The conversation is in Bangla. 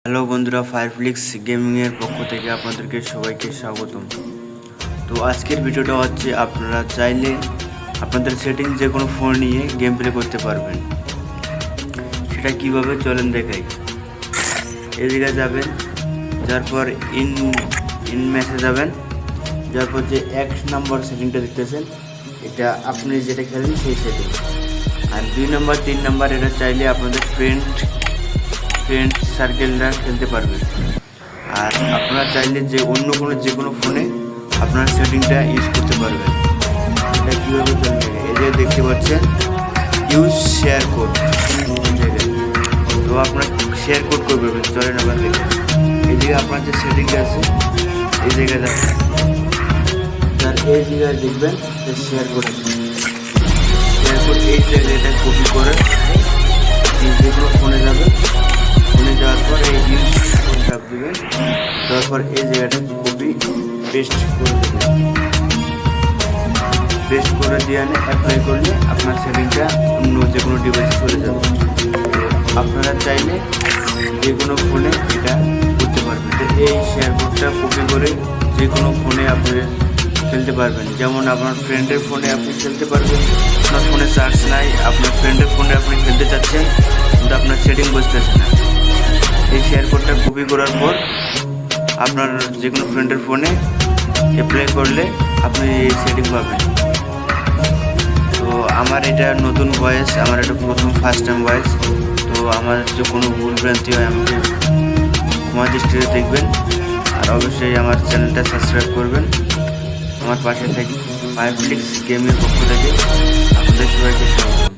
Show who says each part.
Speaker 1: হ্যালো বন্ধুরা, ফায়ারফ্লিক্স গেমিংয়ের পক্ষ থেকে আপনাদেরকে সবাইকে স্বাগতম। তো আজকের ভিডিওটা হচ্ছে আপনারা চাইলে আপনাদের সেটিং যে কোনো ফোন নিয়ে গেম প্লে করতে পারবেন। সেটা কিভাবে চলেন দেখাই। এই জায়গায় যাবেন, যার পর ইন ম্যাসে যাবেন, যার পর যে 1 নম্বর সেটিংটা দেখতেছেন এটা আপনি যেটা খেলেন সেই সেটিং। আর 2 নম্বর 3 নম্বর এটা চাইলে আপনাদের ফ্রেন্ড সার্কেলরা খেলতে পারবে। আর আপনারা চাইলে যে অন্য যে কোনো ফোনে আপনার সেটিংটা ইউজ করতে পারবেন। এটা কীভাবে চলবে, এই যে দেখতে পাচ্ছেন ইউজ শেয়ার কোড, তো আপনার শেয়ার কোড করবেন। চলেন আবার দেখেন, এই জায়গায় আপনার যে সেটিংটা আছে এই জায়গায় দেখেন, তার এই জায়গায় দেখবেন যে শেয়ার কোড আছে। শেয়ার কোড এই জায়গাটা কপি করে যে কোনো ফোনে যাবে, ফোনে যাওয়ার পর এই ইউজ চাপ দেবেন, তারপর এই জায়গাটা কপি পেস্ট করে দেবেন। পেস্ট করে দিয়ে আনে অ্যাপ্লাই করলে আপনার সেটিংটা অন্য যে কোনো ডিভাইসে চলে যাবে। আপনারা চাইলে যে কোনো ফোনে এটা করতে পারবেন। তো এই শেয়ার কোডটা কপি করে যে কোনো ফোনে আপনি খেলতে পারবেন। যেমন আপনার ফ্রেন্ডের ফোনে আপনি খেলতে পারবেন, আপনার ফোনে চার্জ নাই, আপনার ফ্রেন্ডের ফোনে আপনি খেলতে চাচ্ছেন কিন্তু আপনার সেটিং বুঝতেছে না। এই শেয়ার কোডটা কপি করার পর আপনার যে কোনো ফ্রেন্ডের ফোনে অ্যাপ্লাই করলে আপনি এই সেটিং পাবেন। তো আমার এটা নতুন ভয়েস, আমার এটা ফার্স্ট টাইম ভয়েস। তো আমার যে কোনো ভুল ভ্রান্তি হয় আমাকে ক্ষমা দৃষ্টিতে দেখবেন। আর অবশ্যই আমার চ্যানেলটা সাবস্ক্রাইব করবেন। আমার পাশে থেকে ফায়ারফ্লিক্স গেমের পক্ষ থেকে আপনাদের সবাইকে স্বাগত।